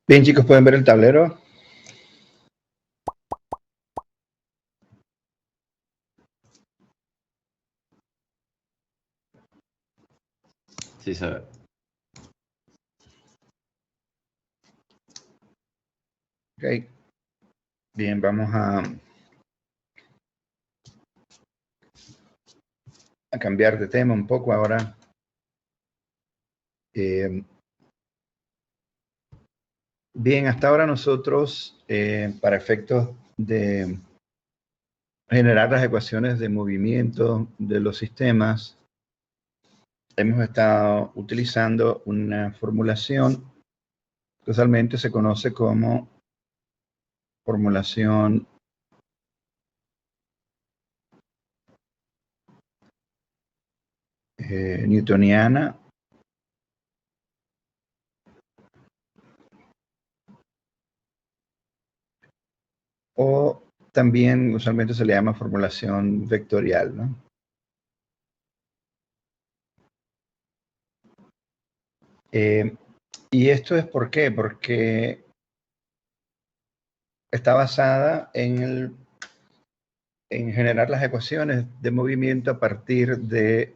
Bien, chicos, pueden ver el tablero. Sí, se ve. Ok. Bien, vamos a cambiar de tema un poco ahora. Bien, hasta ahora nosotros, para efectos de generar las ecuaciones de movimiento de los sistemas, hemos estado utilizando una formulación que usualmente se conoce como formulación newtoniana o también usualmente se le llama formulación vectorial, ¿no? Y esto es ¿por qué? Porque está basada en generar las ecuaciones de movimiento a partir de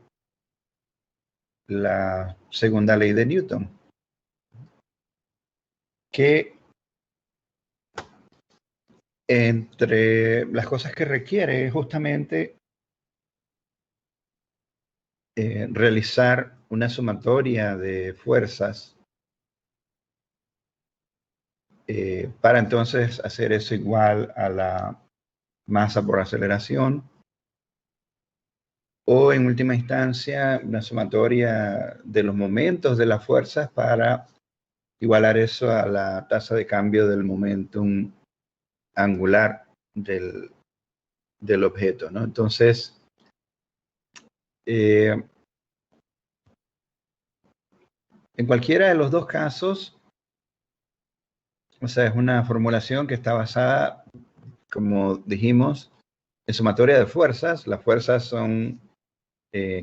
la segunda ley de Newton, que entre las cosas que requiere es justamente realizar una sumatoria de fuerzas para entonces hacer eso igual a la masa por aceleración, o en última instancia una sumatoria de los momentos de las fuerzas para igualar eso a la tasa de cambio del momentum angular del objeto, ¿no? Entonces, en cualquiera de los dos casos, o sea, es una formulación que está basada, como dijimos, en sumatoria de fuerzas. Las fuerzas son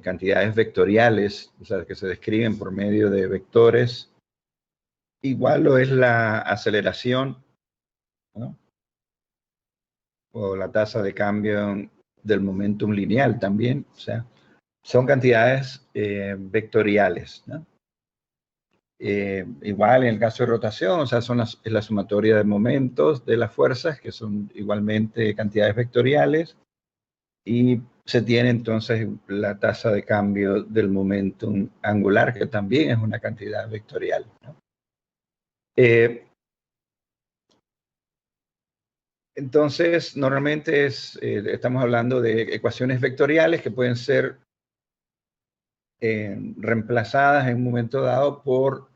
cantidades vectoriales, o sea, que se describen por medio de vectores. Igual lo es la aceleración, ¿no? O la tasa de cambio del momentum lineal también, o sea, son cantidades vectoriales, ¿no? Igual en el caso de rotación, o sea, es la sumatoria de momentos de las fuerzas, que son igualmente cantidades vectoriales, y se tiene entonces la tasa de cambio del momentum angular, que también es una cantidad vectorial, ¿no? Entonces, normalmente estamos hablando de ecuaciones vectoriales que pueden ser reemplazadas en un momento dado por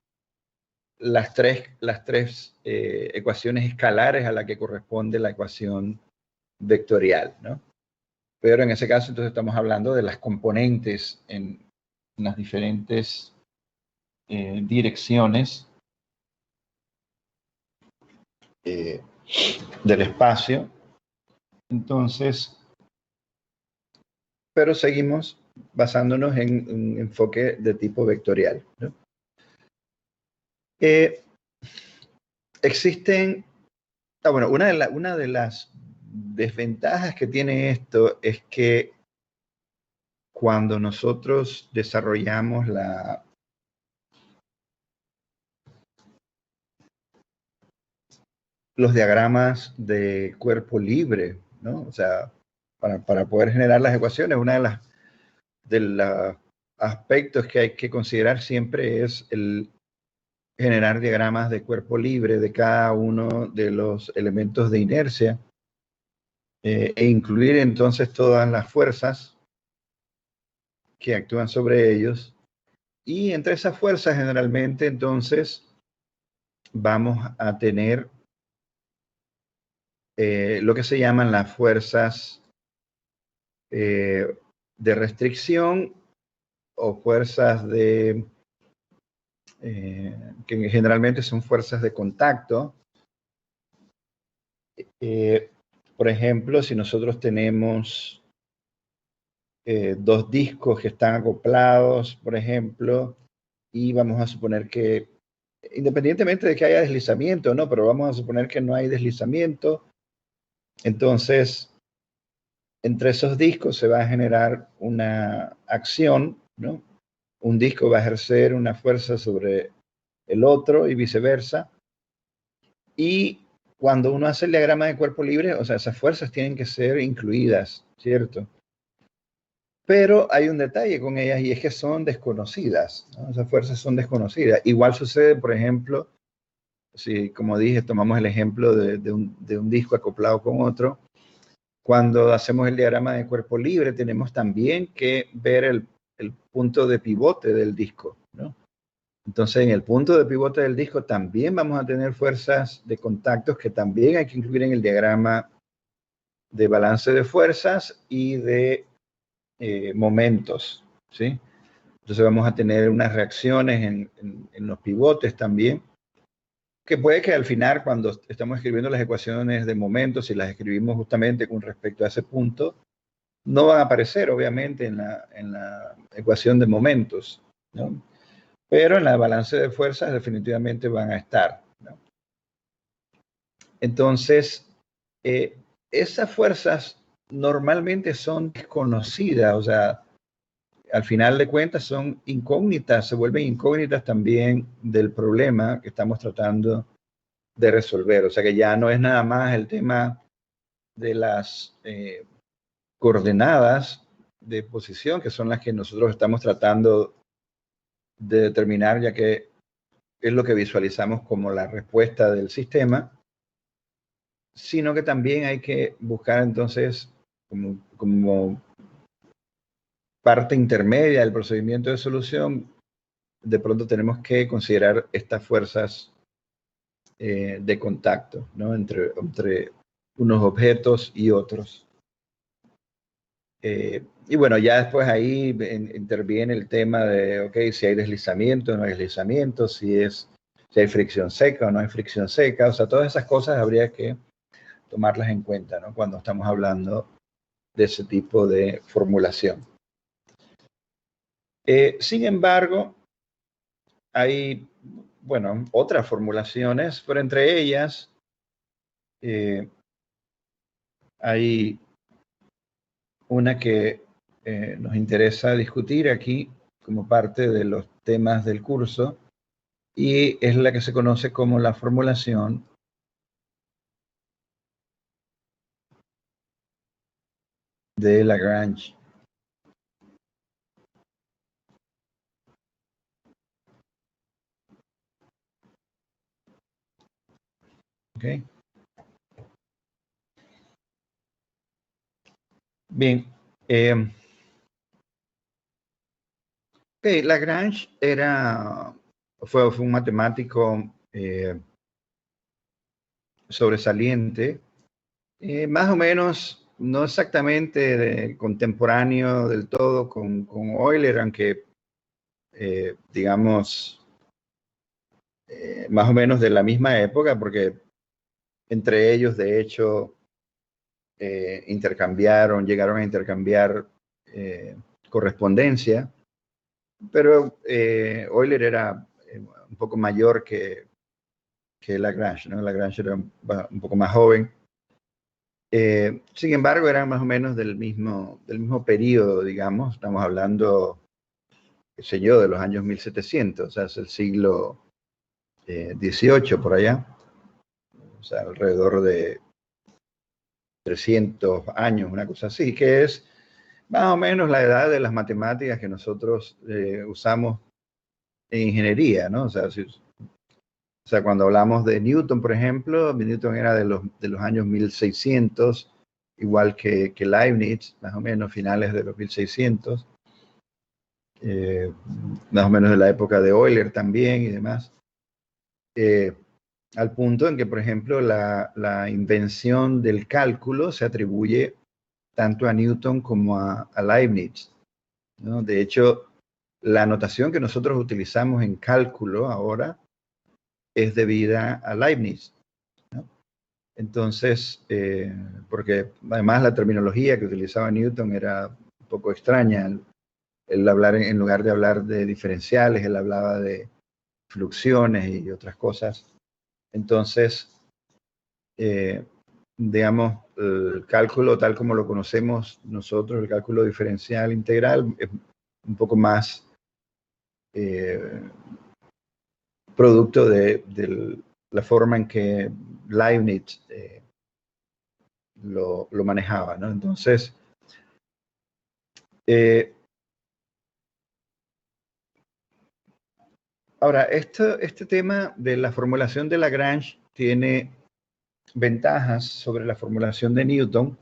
las tres ecuaciones escalares a la que corresponde la ecuación vectorial, ¿no? Pero en ese caso, entonces estamos hablando de las componentes en las diferentes direcciones del espacio. Entonces, pero seguimos basándonos en un enfoque de tipo vectorial, ¿no? Existen, bueno, una de las desventajas que tiene esto es que cuando nosotros desarrollamos los diagramas de cuerpo libre, ¿no? O sea, para poder generar las ecuaciones, una de los aspectos que hay que considerar siempre es el generar diagramas de cuerpo libre de cada uno de los elementos de inercia e incluir entonces todas las fuerzas que actúan sobre ellos. Y entre esas fuerzas generalmente entonces vamos a tener lo que se llaman las fuerzas de restricción o fuerzas que generalmente son fuerzas de contacto. Por ejemplo, si nosotros tenemos dos discos que están acoplados, por ejemplo, y vamos a suponer que independientemente de que haya deslizamiento, ¿no? Pero vamos a suponer que no hay deslizamiento. Entonces, entre esos discos se va a generar una acción, ¿no? Un disco va a ejercer una fuerza sobre el otro y viceversa. Y cuando uno hace el diagrama de cuerpo libre, o sea, esas fuerzas tienen que ser incluidas, ¿cierto? Pero hay un detalle con ellas y es que son desconocidas, ¿no? Esas fuerzas son desconocidas. Igual sucede, por ejemplo, si, como dije, tomamos el ejemplo de un disco acoplado con otro, cuando hacemos el diagrama de cuerpo libre, tenemos también que ver el punto de pivote del disco, ¿no? Entonces, en el punto de pivote del disco también vamos a tener fuerzas de contactos que también hay que incluir en el diagrama de balance de fuerzas y de momentos, ¿sí? Entonces vamos a tener unas reacciones en los pivotes también, que puede que al final, cuando estamos escribiendo las ecuaciones de momentos, si las escribimos justamente con respecto a ese punto, no van a aparecer, obviamente, en la ecuación de momentos, ¿no? Pero en la balance de fuerzas definitivamente van a estar, ¿no? Entonces, esas fuerzas normalmente son desconocidas, o sea, al final de cuentas son incógnitas, se vuelven incógnitas también del problema que estamos tratando de resolver. O sea que ya no es nada más el tema de las coordenadas de posición, que son las que nosotros estamos tratando de determinar, ya que es lo que visualizamos como la respuesta del sistema, sino que también hay que buscar entonces como parte intermedia del procedimiento de solución, de pronto tenemos que considerar estas fuerzas de contacto, ¿no? Entre unos objetos y otros. Y bueno, ya después ahí interviene el tema de, ok, si hay deslizamiento o no hay deslizamiento, si hay fricción seca o no hay fricción seca, o sea, todas esas cosas habría que tomarlas en cuenta, ¿no? Cuando estamos hablando de ese tipo de formulación. Sin embargo, hay, bueno, otras formulaciones, pero entre ellas hay una que nos interesa discutir aquí como parte de los temas del curso y es la que se conoce como la formulación de Lagrange. ¿Okay? Bien. Okay, Lagrange fue un matemático sobresaliente, más o menos, no exactamente contemporáneo del todo con Euler, aunque digamos, más o menos de la misma época, porque entre ellos, de hecho, llegaron a intercambiar correspondencia, pero Euler era un poco mayor que Lagrange, ¿no? Lagrange era un poco más joven. Sin embargo, eran más o menos del mismo periodo, digamos. Estamos hablando, qué sé yo, de los años 1700, o sea, es el siglo XVIII por allá, o sea, alrededor de 300 años, una cosa así, que es más o menos la edad de las matemáticas que nosotros usamos en ingeniería, ¿no? O sea, cuando hablamos de Newton, por ejemplo, Newton era de los años 1600, igual que Leibniz, más o menos finales de los 1600, más o menos de la época de Euler también y demás. Al punto en que, por ejemplo, la invención del cálculo se atribuye tanto a Newton como a Leibniz, ¿no? De hecho, la notación que nosotros utilizamos en cálculo ahora es debida a Leibniz, ¿no? Entonces, porque además la terminología que utilizaba Newton era un poco extraña. Él hablar, en lugar de hablar de diferenciales, él hablaba de fluxiones y otras cosas. Entonces, digamos, el cálculo tal como lo conocemos nosotros, el cálculo diferencial integral, es un poco más producto de la forma en que Leibniz lo manejaba, ¿no? Entonces, ahora, este tema de la formulación de Lagrange tiene ventajas sobre la formulación de Newton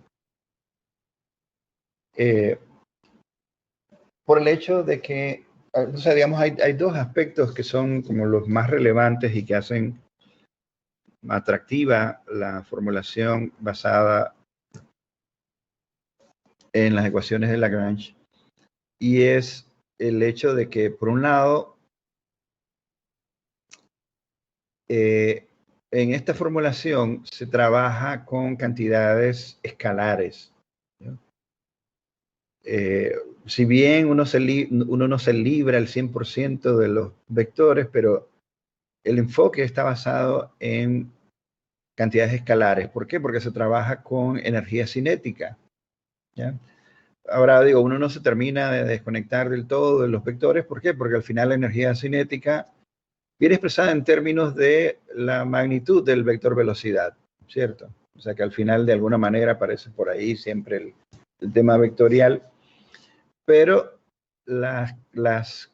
por el hecho de que, o sea, digamos, hay dos aspectos que son como los más relevantes y que hacen atractiva la formulación basada en las ecuaciones de Lagrange, y es el hecho de que, por un lado, en esta formulación se trabaja con cantidades escalares, ¿no? Si bien uno no se libra al 100% de los vectores, pero el enfoque está basado en cantidades escalares. ¿Por qué? Porque se trabaja con energía cinética, ¿ya? Ahora digo, uno no se termina de desconectar del todo de los vectores. ¿Por qué? Porque al final la energía cinética viene expresada en términos de la magnitud del vector velocidad, ¿cierto? O sea que al final de alguna manera aparece por ahí siempre el tema vectorial, pero las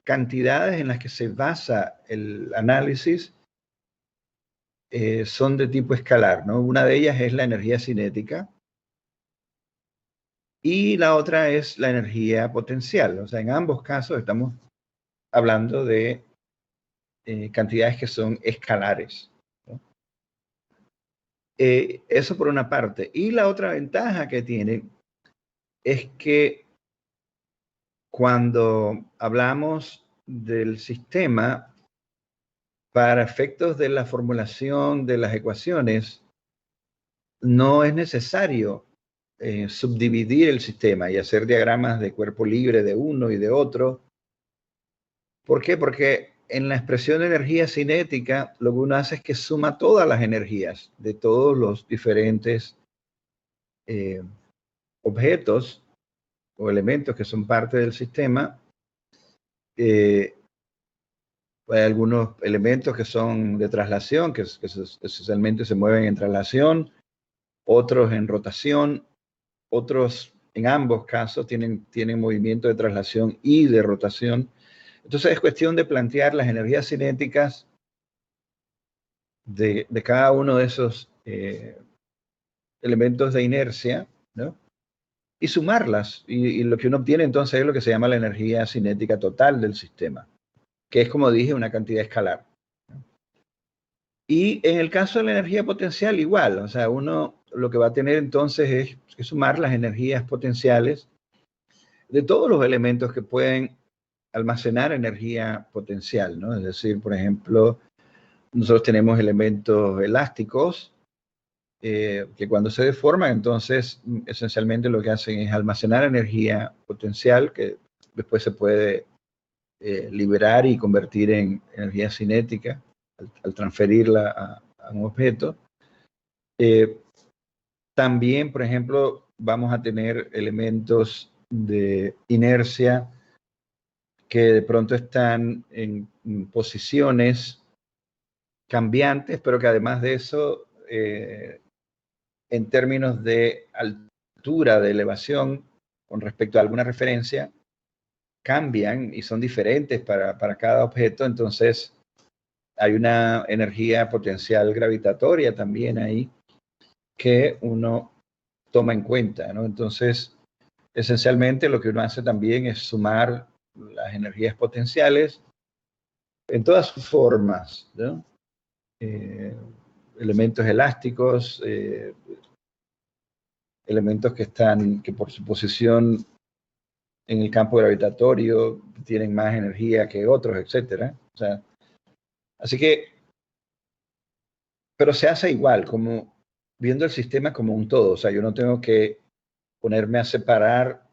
cantidades en las que se basa el análisis son de tipo escalar, ¿no? Una de ellas es la energía cinética y la otra es la energía potencial. O sea, en ambos casos estamos hablando de cantidades que son escalares, ¿no? Eso por una parte. Y la otra ventaja que tiene es que cuando hablamos del sistema, para efectos de la formulación de las ecuaciones, no es necesario subdividir el sistema y hacer diagramas de cuerpo libre de uno y de otro. ¿Por qué? Porque en la expresión de energía cinética, lo que uno hace es que suma todas las energías de todos los diferentes objetos o elementos que son parte del sistema. Hay algunos elementos que son de traslación, que esencialmente se mueven en traslación, otros en rotación, otros en ambos casos tienen movimiento de traslación y de rotación. Entonces es cuestión de plantear las energías cinéticas de cada uno de esos elementos de inercia, ¿no? Y sumarlas. Y lo que uno obtiene entonces es lo que se llama la energía cinética total del sistema, que es, como dije, una cantidad escalar. Y en el caso de la energía potencial, igual. O sea, uno lo que va a tener entonces es que sumar las energías potenciales de todos los elementos que pueden almacenar energía potencial, ¿no? Es decir, por ejemplo, nosotros tenemos elementos elásticos que cuando se deforman, entonces esencialmente lo que hacen es almacenar energía potencial que después se puede liberar y convertir en energía cinética al transferirla a un objeto. También, por ejemplo, vamos a tener elementos de inercia que de pronto están en posiciones cambiantes, pero que además de eso, en términos de altura, de elevación, con respecto a alguna referencia, cambian y son diferentes para cada objeto. Entonces, hay una energía potencial gravitatoria también ahí que uno toma en cuenta, ¿no? Entonces, esencialmente lo que uno hace también es sumar las energías potenciales en todas sus formas, ¿no? Elementos elásticos, elementos que por su posición en el campo gravitatorio tienen más energía que otros, etcétera. O sea, así que, pero se hace igual, como viendo el sistema como un todo. O sea, yo no tengo que ponerme a separar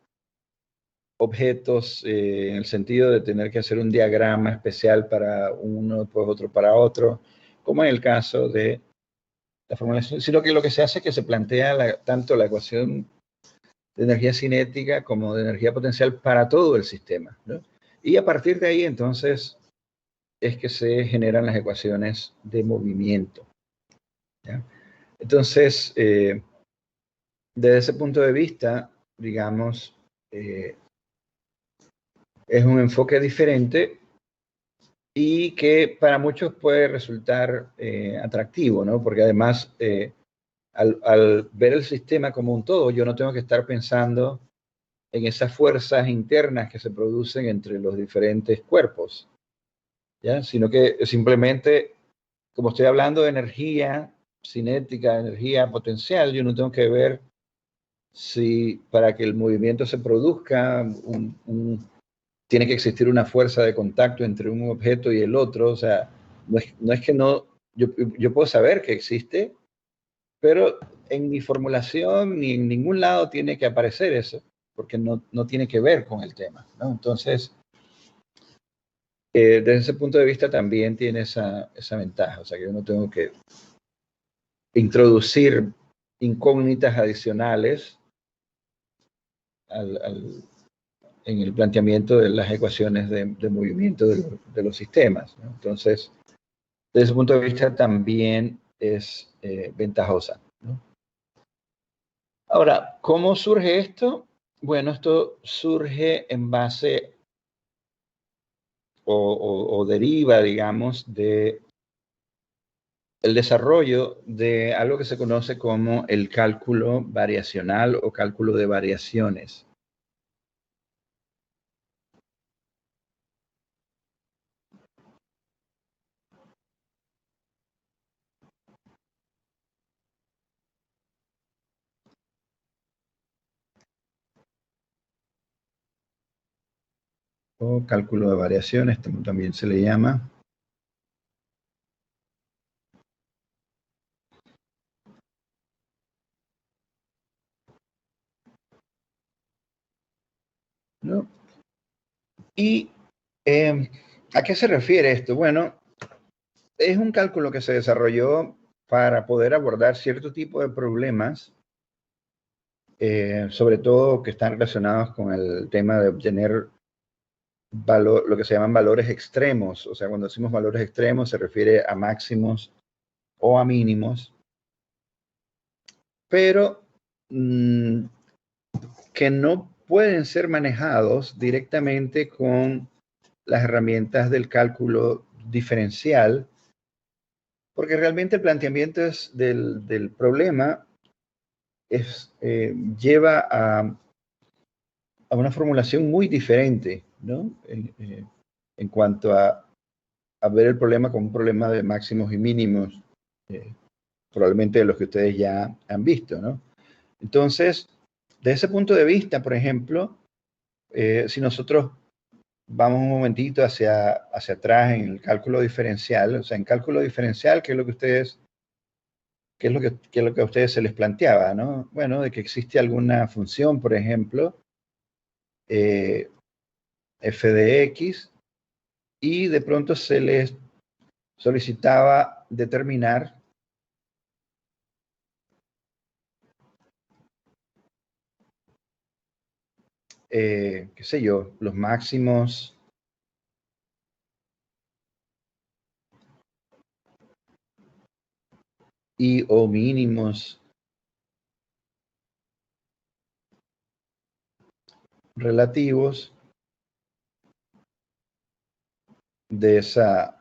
objetos en el sentido de tener que hacer un diagrama especial para uno, después otro para otro, como en el caso de la formulación, sino que lo que se hace es que se plantea tanto la ecuación de energía cinética como de energía potencial para todo el sistema, ¿no? Y a partir de ahí, entonces, es que se generan las ecuaciones de movimiento, ¿ya? Entonces, desde ese punto de vista, digamos, es un enfoque diferente y que para muchos puede resultar atractivo, ¿no? Porque además, al ver el sistema como un todo, yo no tengo que estar pensando en esas fuerzas internas que se producen entre los diferentes cuerpos, ¿ya? Sino que simplemente, como estoy hablando de energía cinética, energía potencial, yo no tengo que ver si para que el movimiento se produzca tiene que existir una fuerza de contacto entre un objeto y el otro. O sea, no es que no, yo puedo saber que existe, pero en mi formulación ni en ningún lado tiene que aparecer eso, porque no tiene que ver con el tema, ¿no? Entonces, desde ese punto de vista también tiene esa ventaja. O sea, que yo no tengo que introducir incógnitas adicionales en el planteamiento de las ecuaciones de movimiento de los sistemas, ¿no? Entonces, desde ese punto de vista también es ventajosa, ¿no? Ahora, ¿cómo surge esto? Bueno, esto surge en base o deriva, digamos, de el desarrollo de algo que se conoce como el cálculo variacional o cálculo de variaciones. O cálculo de variaciones, también se le llama. ¿No? ¿Y a qué se refiere esto? Bueno, es un cálculo que se desarrolló para poder abordar cierto tipo de problemas, sobre todo que están relacionados con el tema de obtener lo que se llaman valores extremos. O sea, cuando decimos valores extremos se refiere a máximos o a mínimos, pero que no pueden ser manejados directamente con las herramientas del cálculo diferencial, porque realmente el planteamiento del problema lleva a una formulación muy diferente, ¿no? En cuanto a ver el problema como un problema de máximos y mínimos, probablemente de los que ustedes ya han visto, ¿no? Entonces, desde ese punto de vista, por ejemplo, si nosotros vamos un momentito hacia atrás en el cálculo diferencial, o sea, en cálculo diferencial, ¿qué es lo que a ustedes se les planteaba, ¿no? Bueno, de que existe alguna función, por ejemplo, f de x, y de pronto se les solicitaba determinar qué sé yo, los máximos y o mínimos relativos de esa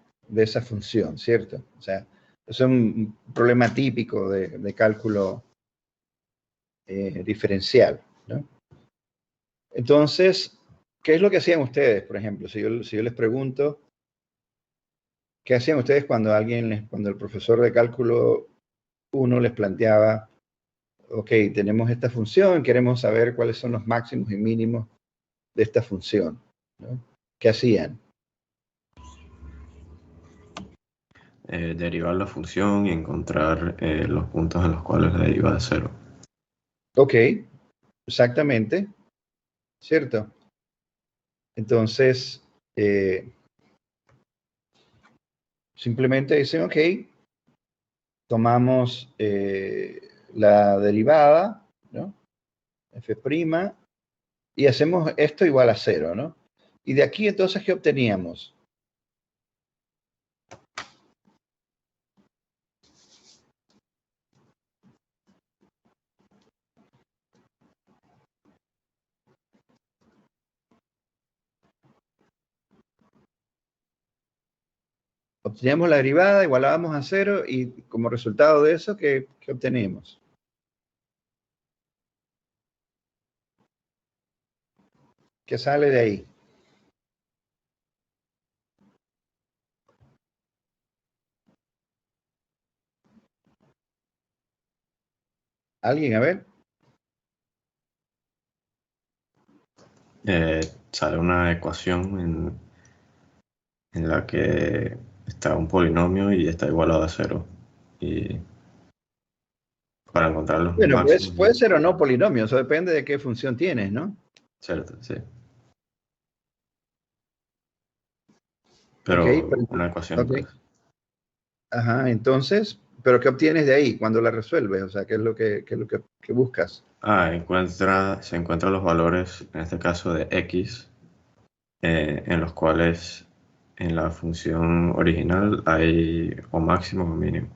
función, ¿cierto? O sea, es un problema típico de cálculo diferencial, ¿no? Entonces, ¿qué es lo que hacían ustedes, por ejemplo? Si yo les pregunto, ¿qué hacían ustedes cuando cuando el profesor de cálculo 1 les planteaba, ok, tenemos esta función, queremos saber cuáles son los máximos y mínimos de esta función, ¿no? ¿Qué hacían? Derivar la función y encontrar los puntos en los cuales la deriva de cero. Ok, exactamente, ¿cierto? Entonces, simplemente dicen, ok, tomamos la derivada, ¿no? F', y hacemos esto igual a 0, ¿no? Y de aquí entonces, ¿qué obteníamos? Obteníamos la derivada, igualábamos a 0 y como resultado de eso, ¿qué obtenemos? ¿Qué sale de ahí? ¿Alguien? A ver. Sale una ecuación en la que está un polinomio y está igualado a 0. Y para encontrar los Bueno, pues máximos, puede ser o no polinomio, eso depende de qué función tienes, ¿no? cierto, sí. Ok, Pero una ecuación, ok. pues. Ajá, entonces, ¿pero qué obtienes de ahí cuando la resuelves? O sea, ¿qué es lo que buscas? Se encuentran los valores, en este caso de x, en los cuales en la función original hay o máximo o mínimo.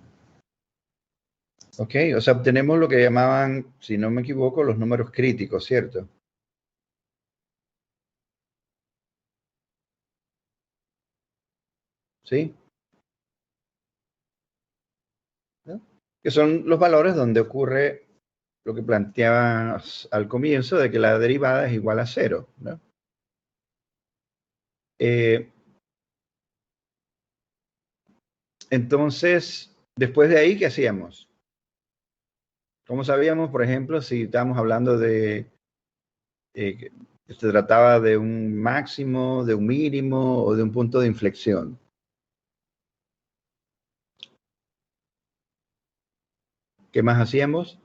Ok, o sea, obtenemos lo que llamaban, si no me equivoco, los números críticos, ¿cierto? ¿Sí? ¿No? Que son los valores donde ocurre lo que planteabas al comienzo de que la derivada es igual a 0, ¿no? Eh, entonces, después de ahí, ¿qué hacíamos? ¿Cómo sabíamos, por ejemplo, si estábamos hablando de que se trataba de un máximo, de un mínimo o de un punto de inflexión? ¿Qué más hacíamos?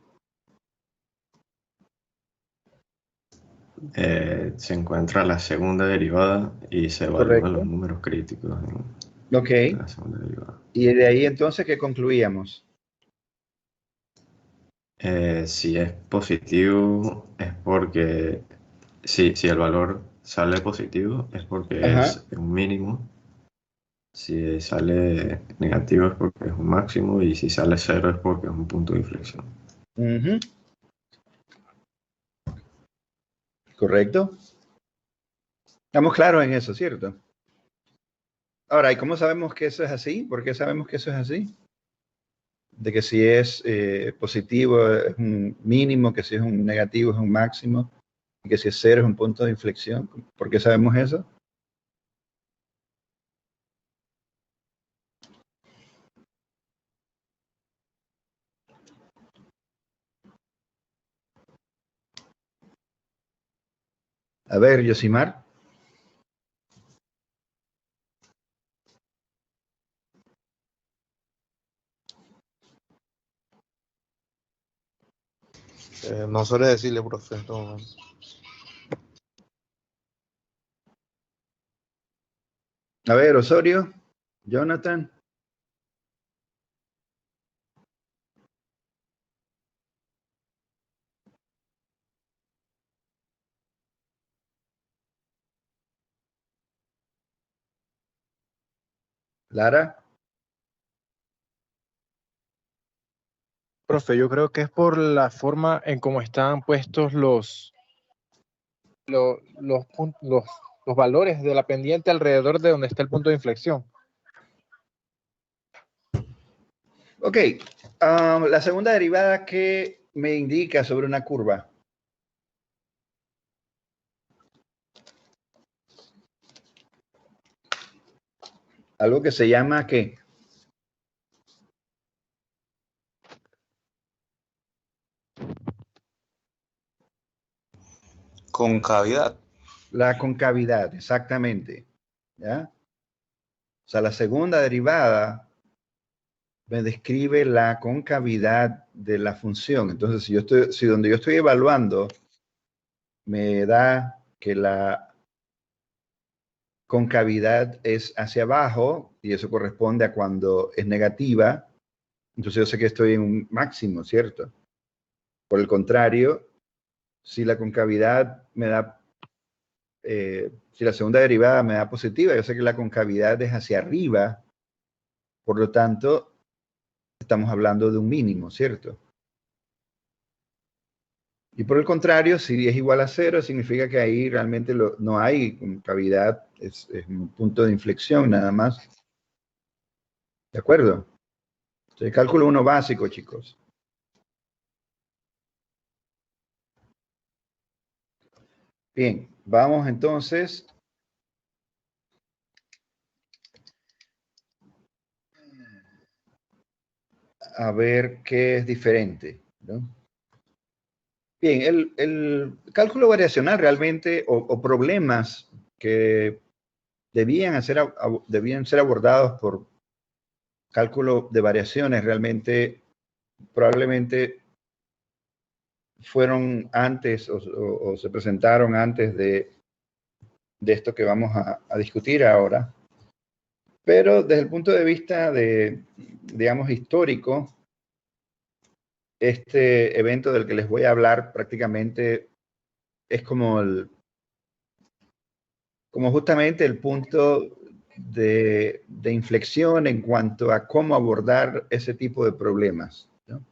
Se encuentra la segunda derivada y se evalúan los Correcto. números críticos Ok. en la segunda derivada. Y de ahí entonces, ¿qué concluíamos? Si es positivo, es porque, si el valor sale positivo, es porque Ajá. es un mínimo. Si sale negativo, es porque es un máximo. Y si sale cero, es porque es un punto de inflexión. Ujú. Correcto. Estamos claros en eso, ¿cierto? Ahora, ¿y cómo sabemos que eso es así? ¿Por qué sabemos que eso es así? De que si es positivo es un mínimo, que si es un negativo es un máximo, y que si es cero es un punto de inflexión. ¿Por qué sabemos eso? A ver, Yosimar. No suele decirle, profe. No. A ver, Osorio, Jonathan, Lara. Profe, yo creo que es por la forma en cómo están puestos los valores de la pendiente alrededor de donde está el punto de inflexión. Ok, la segunda derivada que me indica sobre una curva. Algo que se llama ¿qué? Concavidad. La concavidad, exactamente. ¿Ya? O sea, la segunda derivada me describe la concavidad de la función. Entonces, si donde yo estoy evaluando me da que la concavidad es hacia abajo, y eso corresponde a cuando es negativa, entonces yo sé que estoy en un máximo, ¿cierto? Por el contrario, si la concavidad me da, si la segunda derivada me da positiva, yo sé que la concavidad es hacia arriba, por lo tanto, estamos hablando de un mínimo, ¿cierto? Y por el contrario, si es igual a cero, significa que ahí realmente no hay concavidad, es un punto de inflexión nada más. ¿De acuerdo? Entonces, cálculo 1 básico, chicos. Bien, vamos entonces a ver qué es diferente, ¿no? Bien, el cálculo variacional realmente, o problemas que debían ser abordados por cálculo de variaciones, realmente, probablemente fueron antes o se presentaron antes de esto que vamos a discutir ahora. Pero desde el punto de vista de, digamos, histórico, este evento del que les voy a hablar prácticamente es como justamente el punto de inflexión en cuanto a cómo abordar ese tipo de problemas, ¿no?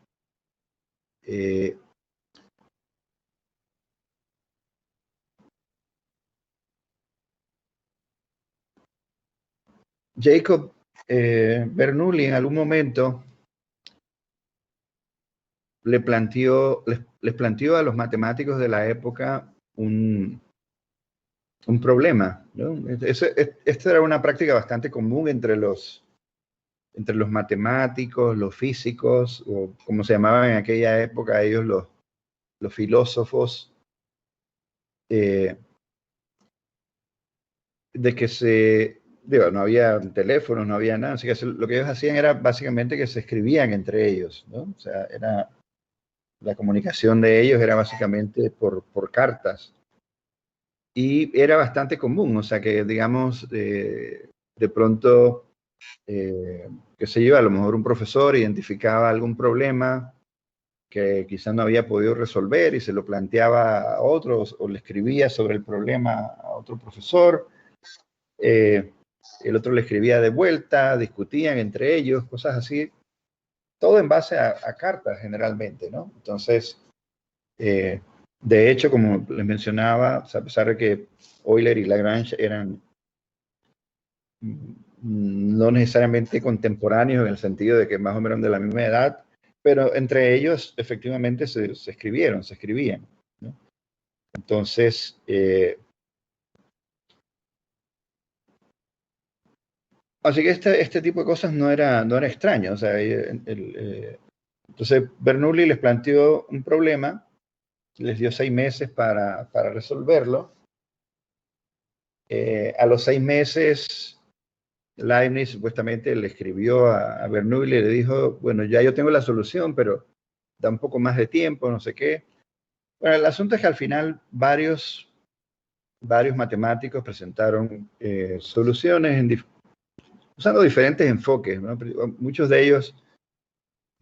Jacob Bernoulli en algún momento les planteó a los matemáticos de la época un problema, ¿no? Esta era una práctica bastante común entre los matemáticos, los físicos, o como se llamaban en aquella época ellos los filósofos, de que no había teléfonos, no había nada, así que lo que ellos hacían era básicamente que se escribían entre ellos, ¿no? O sea, la comunicación de ellos era básicamente por cartas. Y era bastante común, o sea que, digamos, de pronto, qué sé yo, a lo mejor un profesor identificaba algún problema que quizás no había podido resolver y se lo planteaba a otros o le escribía sobre el problema a otro profesor. El otro le escribía de vuelta, discutían entre ellos, cosas así, todo en base a cartas generalmente, ¿no? Entonces, de hecho, como les mencionaba, a pesar de que Euler y Lagrange eran no necesariamente contemporáneos en el sentido de que más o menos de la misma edad, pero entre ellos efectivamente se escribían, ¿no? Entonces, así que este tipo de cosas no era extraño. O sea, entonces Bernoulli les planteó un problema, les dio 6 meses para resolverlo. A los 6 meses, Leibniz supuestamente le escribió a Bernoulli y le dijo, bueno, ya yo tengo la solución, pero da un poco más de tiempo, no sé qué. Bueno, el asunto es que al final varios matemáticos presentaron soluciones usando diferentes enfoques, ¿no? Muchos de ellos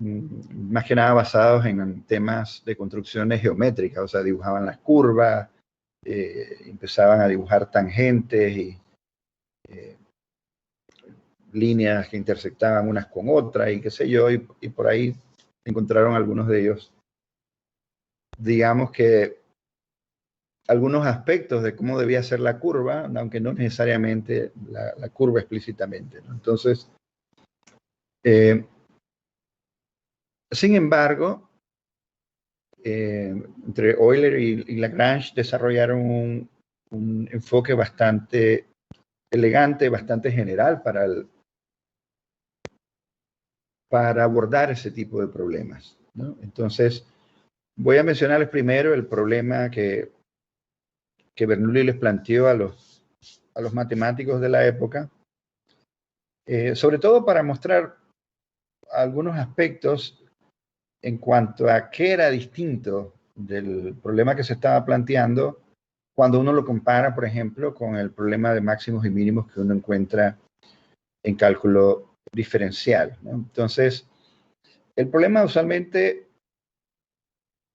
más que nada basados en temas de construcciones geométricas, o sea, dibujaban las curvas, empezaban a dibujar tangentes y líneas que intersectaban unas con otras y qué sé yo, y por ahí encontraron algunos de ellos, digamos que algunos aspectos de cómo debía ser la curva, aunque no necesariamente la curva explícitamente, ¿no? Entonces, sin embargo, entre Euler y Lagrange desarrollaron un enfoque bastante elegante, bastante general para abordar ese tipo de problemas, ¿no? Entonces, voy a mencionarles primero el problema que Bernoulli les planteó a los matemáticos de la época, sobre todo para mostrar algunos aspectos en cuanto a qué era distinto del problema que se estaba planteando cuando uno lo compara, por ejemplo, con el problema de máximos y mínimos que uno encuentra en cálculo diferencial, ¿no? Entonces, el problema usualmente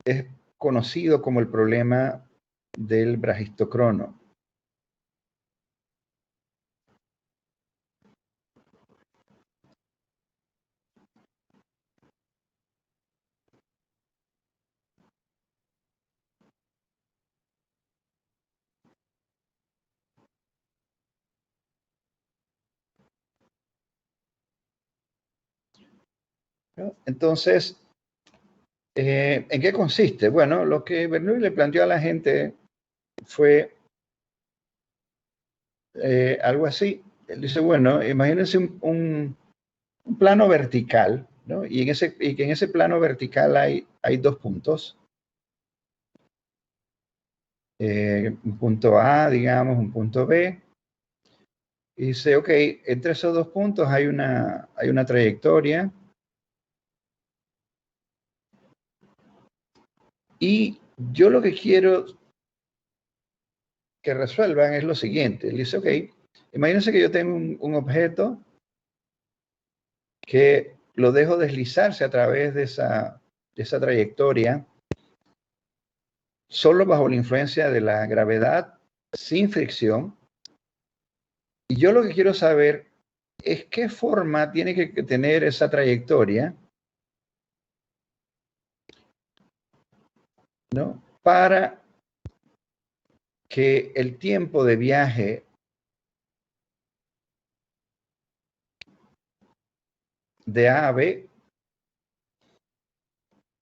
es conocido como el problema del brachistocrono. ¿No? Entonces, ¿en qué consiste? Bueno, lo que Bernoulli le planteó a la gente fue algo así. Él dice, bueno, imagínense un plano vertical, ¿no? Y que en ese plano vertical hay dos puntos. Un punto A, digamos, un punto B. Y dice, ok, entre esos dos puntos hay una trayectoria. Y yo lo que quiero que resuelvan es lo siguiente. Él dice, ok, imagínense que yo tengo un objeto que lo dejo deslizarse a través de esa trayectoria, solo bajo la influencia de la gravedad, sin fricción. Y yo lo que quiero saber es qué forma tiene que tener esa trayectoria, ¿no? Para que el tiempo de viaje de A a B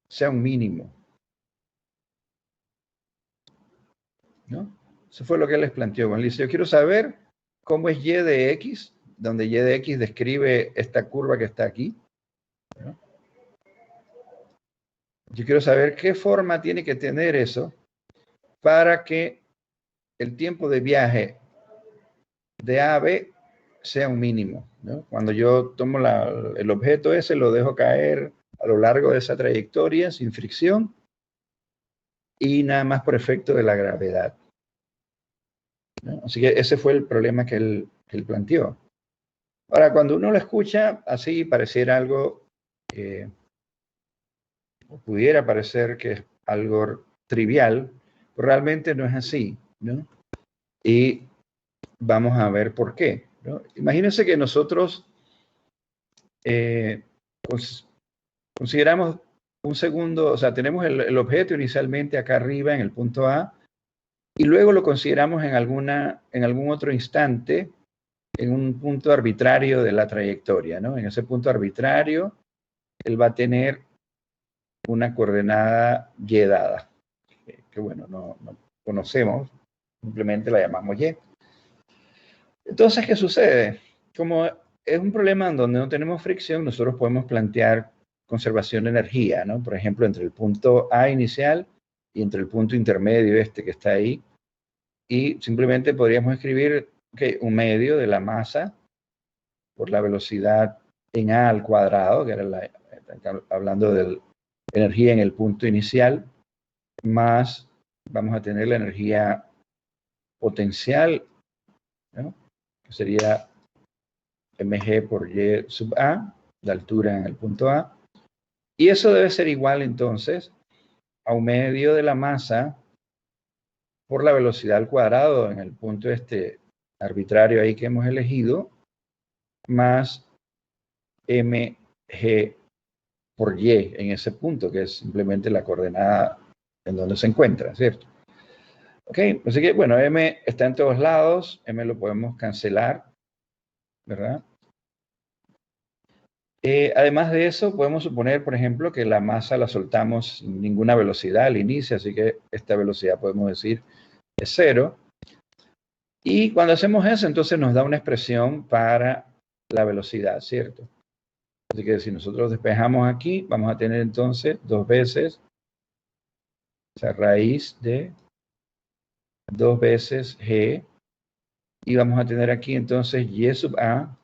sea un mínimo, ¿no? Eso fue lo que él les planteó. Bueno, él dice, yo quiero saber cómo es y de x, donde y de x describe esta curva que está aquí, ¿no? Yo quiero saber qué forma tiene que tener eso para que el tiempo de viaje de A a B sea un mínimo, ¿no? Cuando yo tomo el objeto ese, lo dejo caer a lo largo de esa trayectoria sin fricción y nada más por efecto de la gravedad, ¿no? Así que ese fue el problema que él planteó. Ahora, cuando uno lo escucha así, pareciera algo, pudiera parecer que es algo trivial, pero realmente no es así, ¿no? Y vamos a ver por qué, ¿no? Imagínense que nosotros consideramos un segundo, o sea, tenemos el objeto inicialmente acá arriba en el punto A y luego lo consideramos en algún otro instante en un punto arbitrario de la trayectoria, ¿no? En ese punto arbitrario, él va a tener una coordenada y dada, que bueno, no conocemos, simplemente la llamamos y. Entonces, ¿qué sucede? Como es un problema en donde no tenemos fricción, nosotros podemos plantear conservación de energía, ¿no? Por ejemplo, entre el punto A inicial y entre el punto intermedio este que está ahí. Y simplemente podríamos escribir un medio de la masa por la velocidad en A al cuadrado, que era hablando de energía en el punto inicial, más vamos a tener la energía potencial, ¿no? Que sería mg por y sub a, la altura en el punto A. Y eso debe ser igual entonces a un medio de la masa por la velocidad al cuadrado en el punto este arbitrario ahí que hemos elegido, más mg por y en ese punto, que es simplemente la coordenada en donde se encuentra, ¿cierto? Ok, así que bueno, m está en todos lados, m lo podemos cancelar, ¿verdad? Además de eso, podemos suponer, por ejemplo, que la masa la soltamos sin ninguna velocidad al inicio, así que esta velocidad podemos decir es 0. Y cuando hacemos eso, entonces nos da una expresión para la velocidad, ¿cierto? Así que si nosotros despejamos aquí, vamos a tener entonces 2 veces, o sea, raíz de 2 veces g, y vamos a tener aquí entonces y sub a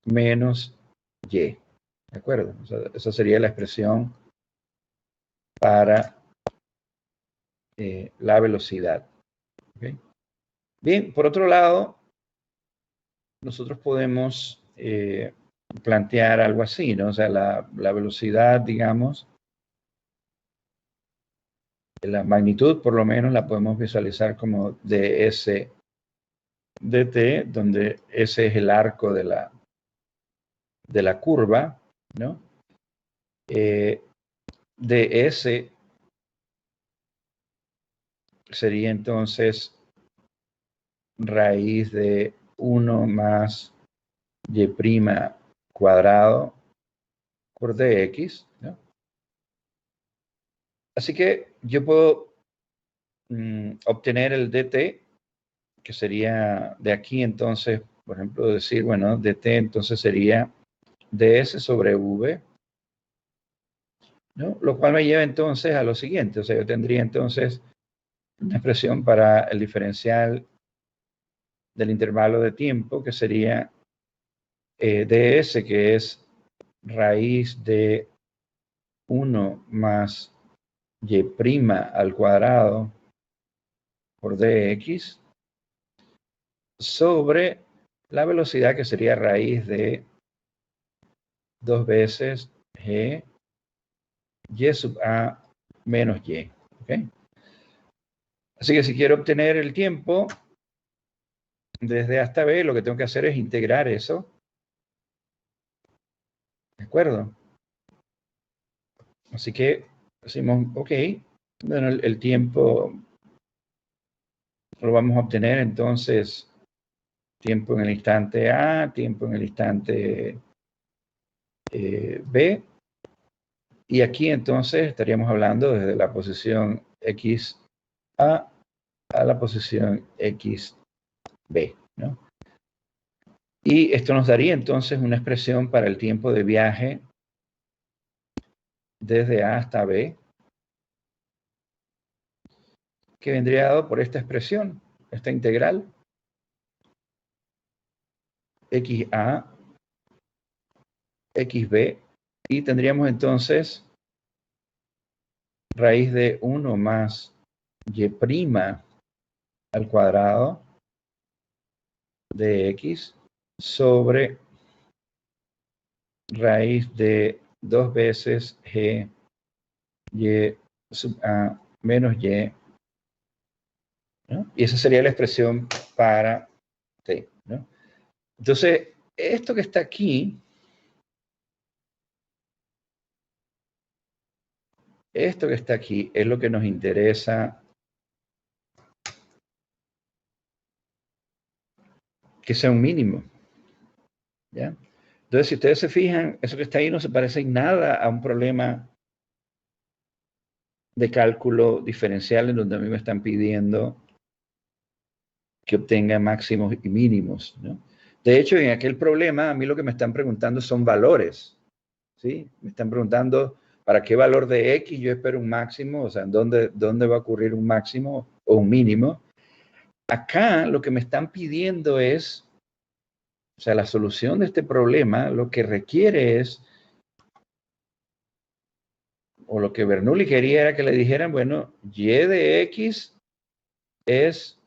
menos y, ¿de acuerdo? O sea, esa sería la expresión para la velocidad. ¿Okay? Bien, por otro lado, nosotros podemos plantear algo así, ¿no? O sea, la velocidad, digamos, la magnitud por lo menos la podemos visualizar como ds dt, donde ese es el arco de la curva, ¿no? ds sería entonces raíz de 1 más y' cuadrado por dx, ¿no? Así que yo puedo obtener el dt, que sería de aquí entonces, por ejemplo, decir, bueno, dt entonces sería ds sobre v, ¿no? Lo cual me lleva entonces a lo siguiente, o sea, yo tendría entonces una expresión para el diferencial del intervalo de tiempo, que sería ds, que es raíz de 1 más y' al cuadrado por dx, sobre la velocidad, que sería raíz de 2 veces g y sub a menos y. ¿Okay? Así que si quiero obtener el tiempo desde A hasta B, lo que tengo que hacer es integrar eso. ¿De acuerdo? Así que decimos, ok, bueno, el tiempo lo vamos a obtener entonces tiempo en el instante A, tiempo en el instante B. Y aquí entonces estaríamos hablando desde la posición X A la posición X B, ¿no? Y esto nos daría entonces una expresión para el tiempo de viaje desde A hasta B, que vendría dado por esta expresión, esta integral, XA, XB, y tendríamos entonces raíz de 1 más y' al cuadrado de x sobre raíz de 2 veces g y sub a menos y, ¿no? Y esa sería la expresión para t, ¿no? Entonces, esto que está aquí, es lo que nos interesa que sea un mínimo, ¿ya? Entonces, si ustedes se fijan, eso que está ahí no se parece en nada a un problema de cálculo diferencial en donde a mí me están pidiendo que obtenga máximos y mínimos, ¿no? De hecho, en aquel problema, a mí lo que me están preguntando son valores, ¿sí? Me están preguntando para qué valor de X yo espero un máximo, o sea, ¿dónde va a ocurrir un máximo o un mínimo? Acá lo que me están pidiendo es, o sea, la solución de este problema lo que requiere es, o lo que Bernoulli quería era que le dijeran, bueno, y de X es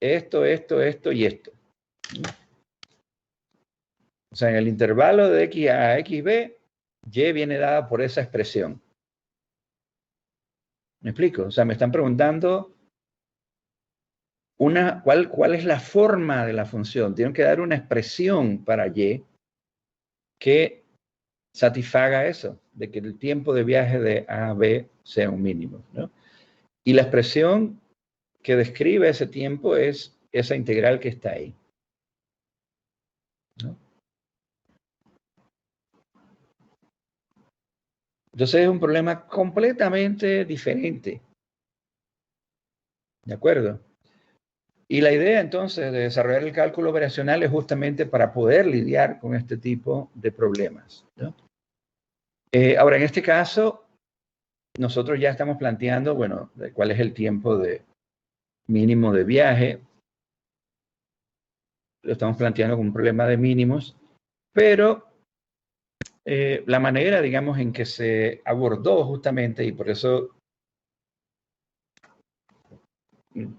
esto y esto. O sea, en el intervalo de X a XB, Y viene dada por esa expresión. ¿Me explico? O sea, me están preguntando cuál es la forma de la función. Tienen que dar una expresión para Y que satisfaga eso, de que el tiempo de viaje de A a B sea un mínimo, ¿no? Y la expresión que describe ese tiempo es esa integral que está ahí, ¿no? Entonces es un problema completamente diferente. ¿De acuerdo? Y la idea entonces de desarrollar el cálculo operacional es justamente para poder lidiar con este tipo de problemas, ¿no? Ahora, en este caso, nosotros ya estamos planteando, bueno, cuál es el tiempo de mínimo de viaje. Lo estamos planteando como un problema de mínimos, pero la manera, digamos, en que se abordó justamente, y por eso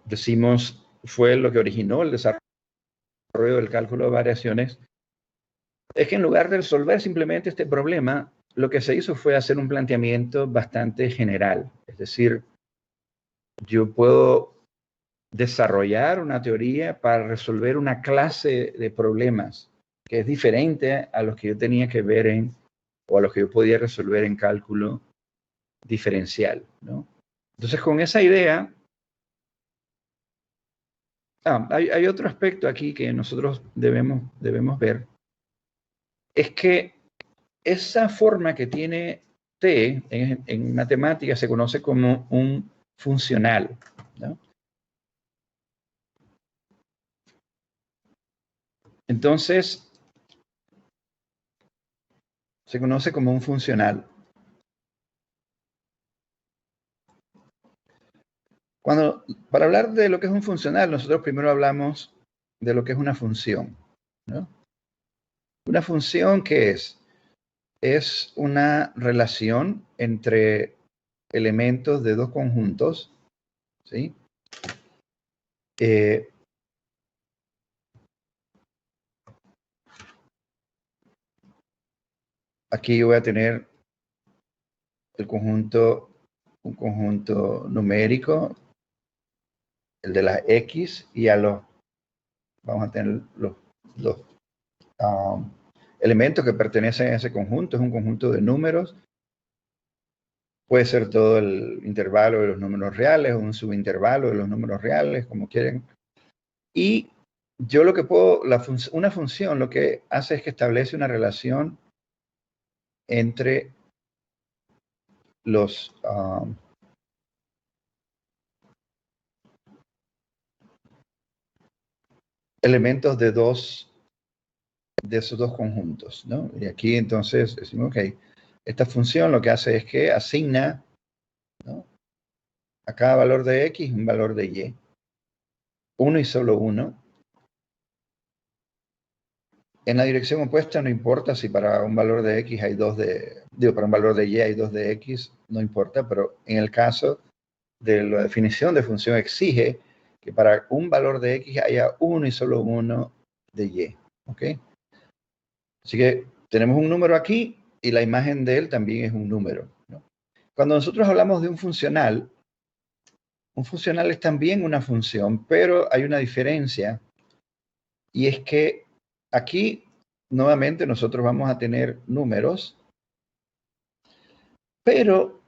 decimos fue lo que originó el desarrollo del cálculo de variaciones, es que en lugar de resolver simplemente este problema, lo que se hizo fue hacer un planteamiento bastante general. Es decir, yo puedo desarrollar una teoría para resolver una clase de problemas que es diferente a los que yo tenía que ver o a los que yo podía resolver en cálculo diferencial, ¿no? Entonces, con esa idea, hay otro aspecto aquí que nosotros debemos ver, es que esa forma que tiene T en matemáticas se conoce como un funcional, ¿no? Entonces, se conoce como un funcional. Para hablar de lo que es un funcional, nosotros primero hablamos de lo que es una función, ¿no? Una función, ¿qué es? Es una relación entre elementos de dos conjuntos, ¿sí? Aquí yo voy a tener un conjunto numérico, el de las X, y vamos a tener los elementos que pertenecen a ese conjunto. Es un conjunto de números. Puede ser todo el intervalo de los números reales o un subintervalo de los números reales, como quieren. Y yo lo que puedo, una función lo que hace es que establece una relación entre los elementos de esos dos conjuntos, ¿no? Y aquí entonces decimos, ok, esta función lo que hace es que asigna, ¿no?, a cada valor de X un valor de Y. Uno y solo uno. En la dirección opuesta no importa si para un valor de X hay para un valor de Y hay 2 de X, no importa, pero en el caso de la definición de función exige que para un valor de X haya uno y solo uno de Y, ¿ok? Así que tenemos un número aquí y la imagen de él también es un número, ¿no? Cuando nosotros hablamos de un funcional es también una función, pero hay una diferencia, y es que aquí nuevamente nosotros vamos a tener números, pero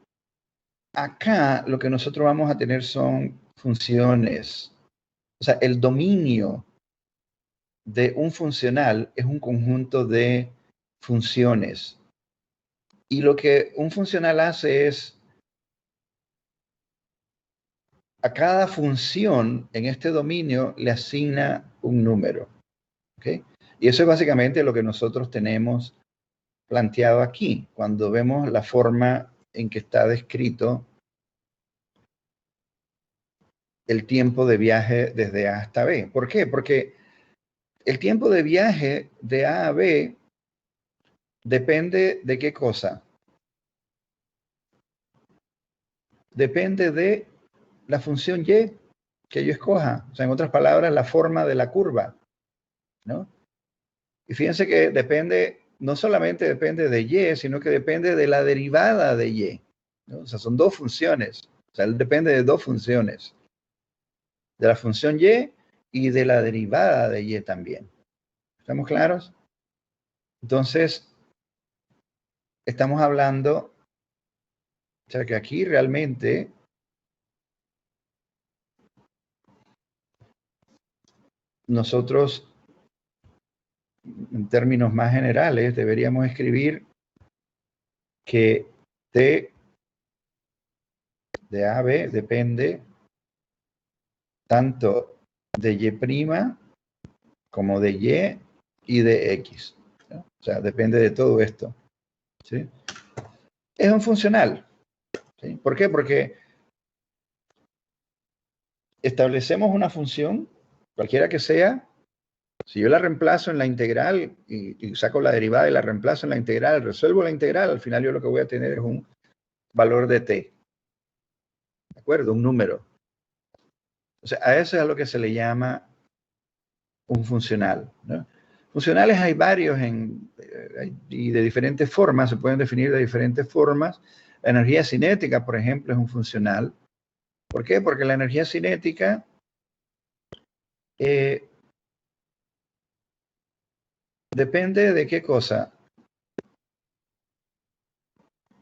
acá lo que nosotros vamos a tener son funciones. O sea, el dominio de un funcional es un conjunto de funciones. Y lo que un funcional hace es, a cada función en este dominio le asigna un número, ¿ok? Y eso es básicamente lo que nosotros tenemos planteado aquí, cuando vemos la forma en que está descrito el tiempo de viaje desde A hasta B. ¿Por qué? Porque el tiempo de viaje de A a B depende de qué cosa. Depende de la función Y que yo escoja. O sea, en otras palabras, la forma de la curva, ¿no? Y fíjense que no solamente depende de Y, sino que depende de la derivada de Y, ¿no? O sea, son dos funciones. O sea, él depende de dos funciones. De la función y de la derivada de Y también. ¿Estamos claros? Entonces, estamos hablando, o sea, que aquí realmente nosotros, en términos más generales, deberíamos escribir que T de A a B depende tanto de Y' como de Y de X, ¿no? O sea, depende de todo esto, ¿sí? Es un funcional, ¿sí? ¿Por qué? Porque establecemos una función, cualquiera que sea. Si yo la reemplazo en la integral y saco la derivada y la reemplazo en la integral, resuelvo la integral, al final yo lo que voy a tener es un valor de t. ¿De acuerdo? Un número. O sea, a eso es a lo que se le llama un funcional, ¿no? Funcionales hay varios y de diferentes formas, se pueden definir de diferentes formas. La energía cinética, por ejemplo, es un funcional. ¿Por qué? Porque la energía cinética depende de qué cosa.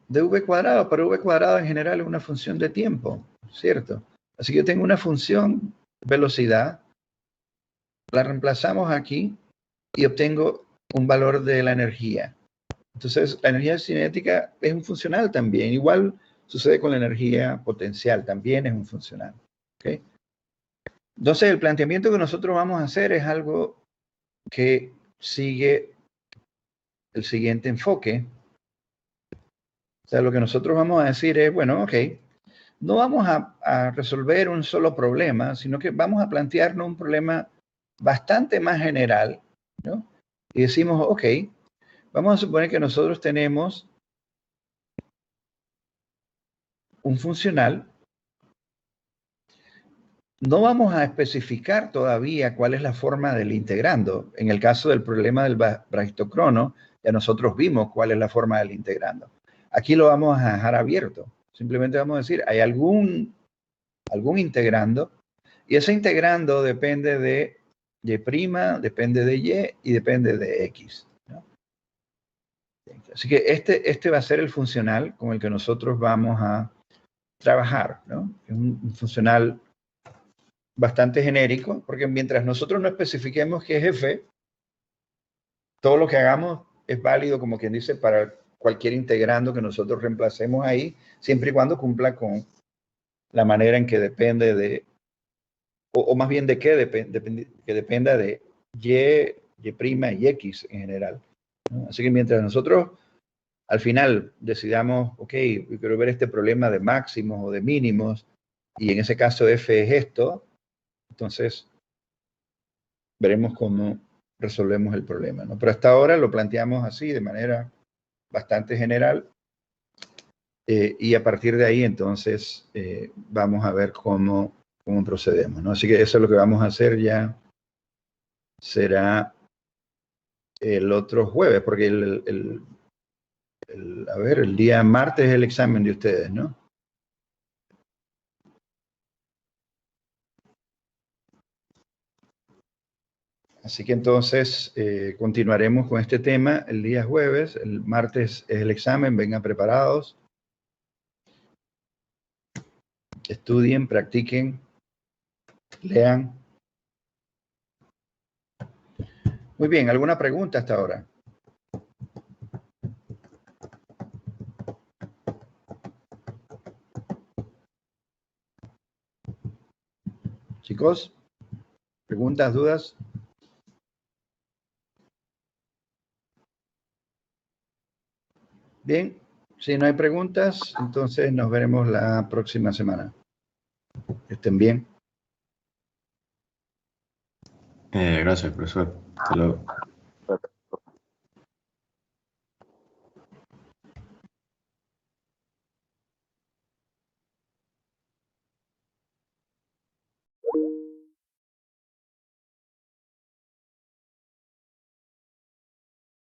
De v cuadrado, pero v cuadrado en general es una función de tiempo, ¿cierto? Así que yo tengo una función velocidad, la reemplazamos aquí y obtengo un valor de la energía. Entonces, la energía cinética es un funcional también. Igual sucede con la energía potencial, también es un funcional. ¿Okay? Entonces, el planteamiento que nosotros vamos a hacer es algo que sigue el siguiente enfoque. O sea, lo que nosotros vamos a decir es, bueno, ok, no vamos a resolver un solo problema, sino que vamos a plantearnos un problema bastante más general, ¿no? Y decimos, ok, vamos a suponer que nosotros tenemos un funcional. No vamos a especificar todavía cuál es la forma del integrando. En el caso del problema del brachistocrono, ya nosotros vimos cuál es la forma del integrando. Aquí lo vamos a dejar abierto. Simplemente vamos a decir, hay algún integrando, y ese integrando depende de y', depende de y depende de x, ¿no? Así que este va a ser el funcional con el que nosotros vamos a trabajar, ¿no? Es un funcional bastante genérico, porque mientras nosotros no especifiquemos qué es f, todo lo que hagamos es válido, como quien dice, para cualquier integrando que nosotros reemplacemos ahí, siempre y cuando cumpla con la manera en que depende de, o más bien de qué que dependa de y' y x en general, ¿no? Así que mientras nosotros al final decidamos, ok, yo quiero ver este problema de máximos o de mínimos, y en ese caso f es esto, entonces veremos cómo resolvemos el problema, ¿no? Pero hasta ahora lo planteamos así, de manera bastante general, y a partir de ahí entonces vamos a ver cómo procedemos, ¿no? Así que eso es lo que vamos a hacer ya, será el otro jueves, porque el día martes es el examen de ustedes, ¿no? Así que entonces continuaremos con este tema el día jueves. El martes es el examen, vengan preparados. Estudien, practiquen, lean. Muy bien, ¿alguna pregunta hasta ahora? Chicos, ¿preguntas, dudas? Bien, si no hay preguntas, entonces nos veremos la próxima semana. Que estén bien. Gracias, profesor. Hasta luego.